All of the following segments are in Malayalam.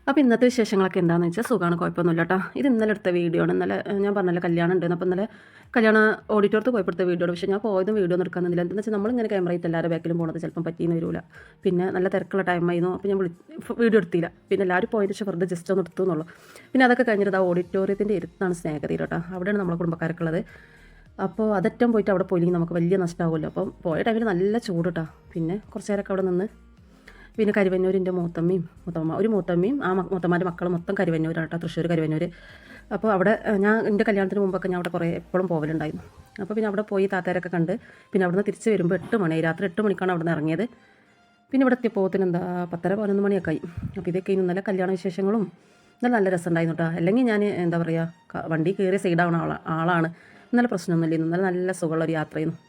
അപ്പോൾ ഇന്നത്തെ വിശേഷങ്ങളൊക്കെ എന്താണെന്ന് വെച്ചാൽ സുഖമാണ്, കുഴപ്പമൊന്നുമില്ല കേട്ടോ. ഇത് ഇന്നലെ എടുത്ത വീഡിയോ ആണ്. ഇന്നലെ ഞാൻ പറഞ്ഞല്ലോ കല്യാണം ഉണ്ടെന്ന്. അപ്പോൾ ഇന്നലെ കല്യാണ ഓഡിറ്റോറിയത്ത് പോയപ്പെടുത്ത വീഡിയോ ആണ്. പക്ഷേ ഞാൻ പോയതും വീഡിയോ ഒന്നും എടുക്കാൻ നിന്നില്ല. എന്താണെന്ന് വെച്ചാൽ നമ്മളിങ്ങനെ ക്യാമറയിട്ട് എല്ലാവരും ബാക്കിലും പോകുന്നത് ചിലപ്പം പറ്റിയെന്ന് വരില്ല. പിന്നെ നല്ല തിരക്കുള്ള ടൈമായിരുന്നു. അപ്പോൾ ഞാൻ വീഡിയോ എടുത്തില്ല. പിന്നെ എല്ലാവരും പോയതിന് ശേഷം വെറുതെ ജസ്റ്റ് ഒന്ന് എടുത്തു എന്നുള്ളൂ. പിന്നെ അതൊക്കെ കഴിഞ്ഞിട്ട് ആ ഓഡിറ്റോറിയത്തിൻ്റെ ഇരുത്താണ് സ്നേഹതീരം കേട്ടോ. അവിടെയാണ് നമ്മളെ കുടുംബക്കാരൊക്കെ ഉള്ളത്. അപ്പോൾ അതറ്റം പോയിട്ട് അവിടെ പോയില്ലെങ്കിൽ നമുക്ക് വലിയ നഷ്ടമാകുമല്ലോ. അപ്പം പോയ ടൈമിൽ നല്ല ചൂട് കേട്ടോ. പിന്നെ കുറച്ച് നേരമൊക്കെ അവിടെ നിന്ന് പിന്നെ കരുവന്നൂരിൻ്റെ ഒരു മൂത്തമ്മയും ആ മൂത്തമ്മൻ്റെ മക്കൾ മൊത്തം കരുവന്നൂരാണ് കേട്ടോ, തൃശ്ശൂർ കരുവന്നൂർ. അപ്പോൾ അവിടെ ഞാൻ എൻ്റെ കല്യാണത്തിന് മുമ്പൊക്കെ ഞാൻ അവിടെ കുറേ എപ്പോഴും പോകലുണ്ടായിരുന്നു. അപ്പോൾ പിന്നെ അവിടെ പോയി താത്താരൊക്കെ കണ്ട് പിന്നെ അവിടെ നിന്ന് തിരിച്ച് വരുമ്പോൾ 8 മണി, രാത്രി 8 മണിക്കാണ് അവിടെ നിന്ന് ഇറങ്ങിയത്. പിന്നെ ഇവിടെ എത്തിയപ്പോൾ എന്താ 10:30-11 മണിയൊക്കെ ആയി. അപ്പോൾ ഇതൊക്കെ ഇന്നലെ കല്യാണ വിശേഷങ്ങളും നല്ല രസമുണ്ടായിരുന്നു കേട്ടോ. അല്ലെങ്കിൽ ഞാൻ എന്താ പറയുക, വണ്ടി കയറി സൈഡാവണ ആളാണ്. ഇന്നലെ പ്രശ്നമൊന്നുമില്ല. ഇന്നലെ നല്ല സുഖമുള്ളൊരു യാത്രയായിരുന്നു.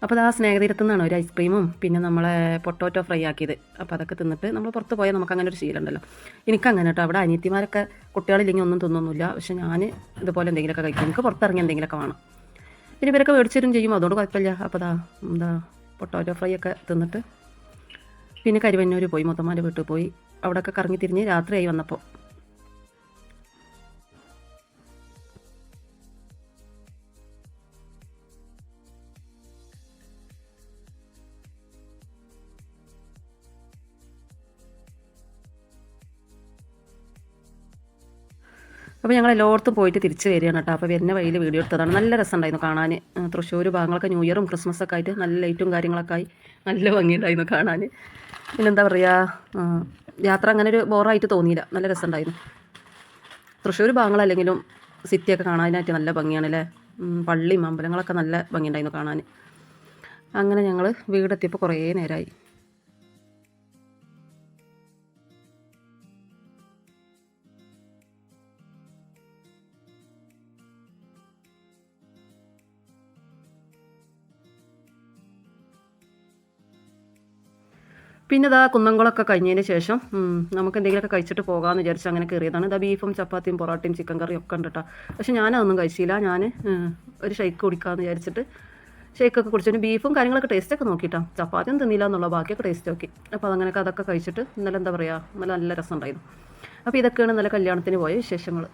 അപ്പോൾ ആ സ്നേഹതീരത്തു നിന്നാണ് ഒരു ഐസ്ക്രീമും പിന്നെ നമ്മളെ പൊട്ടോറ്റോ ഫ്രൈ ആക്കിയത്. അപ്പോൾ അതൊക്കെ തിന്നിട്ട് നമ്മൾ പുറത്ത് പോയാൽ നമുക്ക് അങ്ങനെ ഒരു ശീലമുണ്ടല്ലോ. എനിക്കങ്ങനെ കേട്ടോ. അവിടെ അനിയത്തിമാരൊക്കെ കുട്ടികളില്ലെങ്കിൽ ഒന്നും തിന്നൊന്നുമില്ല. പക്ഷേ ഞാൻ ഇതുപോലെ എന്തെങ്കിലുമൊക്കെ കഴിക്കും. എനിക്ക് പുറത്തിറങ്ങി എന്തെങ്കിലുമൊക്കെ വേണം. പിന്നെ ഇവരൊക്കെ മേടിച്ചിരും ചെയ്യും, അതുകൊണ്ട് കുഴപ്പമില്ല. അപ്പോൾ പൊട്ടോറ്റോ ഫ്രൈ ഒക്കെ തിന്നിട്ട് പിന്നെ കരുവന്നൂർ പോയി, മുത്തമ്മാൻ്റെ വീട്ടിൽ പോയി. അവിടെയൊക്കെ കറങ്ങി തിരിഞ്ഞ് രാത്രിയായി വന്നപ്പോൾ. അപ്പോൾ ഞങ്ങൾ എല്ലായിടത്തും പോയിട്ട് തിരിച്ച് വരികയാണ് കേട്ടോ. അപ്പോൾ വരുന്ന വഴിയിൽ വീഡിയോ എടുത്തതാണ്. നല്ല രസമുണ്ടായിരുന്നു കാണാൻ. തൃശ്ശൂർ ഭാഗങ്ങളൊക്കെ ന്യൂ ഇയറും ക്രിസ്മസൊക്കെ ആയിട്ട് നല്ല ലൈറ്റും കാര്യങ്ങളൊക്കെ ആയി നല്ല ഭംഗിയുണ്ടായിരുന്നു കാണാൻ. പിന്നെന്താ പറയുക, യാത്ര അങ്ങനെ ഒരു ബോറായിട്ട് തോന്നിയില്ല. നല്ല രസമുണ്ടായിരുന്നു. തൃശ്ശൂർ ഭാഗങ്ങളല്ലെങ്കിലും സിറ്റിയൊക്കെ കാണാനായിട്ട് നല്ല ഭംഗിയാണല്ലേ. പള്ളിയും അമ്പലങ്ങളൊക്കെ നല്ല ഭംഗിയുണ്ടായിരുന്നു കാണാൻ. അങ്ങനെ ഞങ്ങൾ വീടെത്തിയപ്പോൾ കുറേ നേരമായി. പിന്നെ കുന്നംകുളമൊക്കെ കഴിഞ്ഞതിന് ശേഷം നമുക്ക് എന്തെങ്കിലുമൊക്കെ കഴിച്ചിട്ട് പോകാമെന്ന് വിചാരിച്ച് അങ്ങനെ കയറിയതാണ്. ബീഫും ചപ്പാത്തിയും പൊറോട്ടയും ചിക്കൻ കറിയും ഒക്കെ ഉണ്ട് കേട്ടോ. പക്ഷേ ഞാനതൊന്നും കഴിച്ചില്ല. ഞാൻ ഒരു ഷെയ്ക്ക് കുടിക്കാമെന്ന് വിചാരിച്ചിട്ട് ഷെയ്ക്കൊക്കെ കുടിച്ചിട്ട് ബീഫും കാര്യങ്ങളൊക്കെ ടേസ്റ്റൊക്കെ നോക്കിയിട്ടാണ്. ചപ്പാത്തിയും തിന്നില്ല എന്നുള്ള ബാക്കിയൊക്കെ ടേസ്റ്റ് നോക്കി. അപ്പോൾ അതൊക്കെ കഴിച്ചിട്ട് ഇന്നലെ എന്താ പറയുക, നല്ല രസം ഉണ്ടായിരുന്നു. അപ്പോൾ ഇതൊക്കെയാണ് ഇന്നലെ കല്യാണത്തിന് പോയ വിശേഷങ്ങൾ.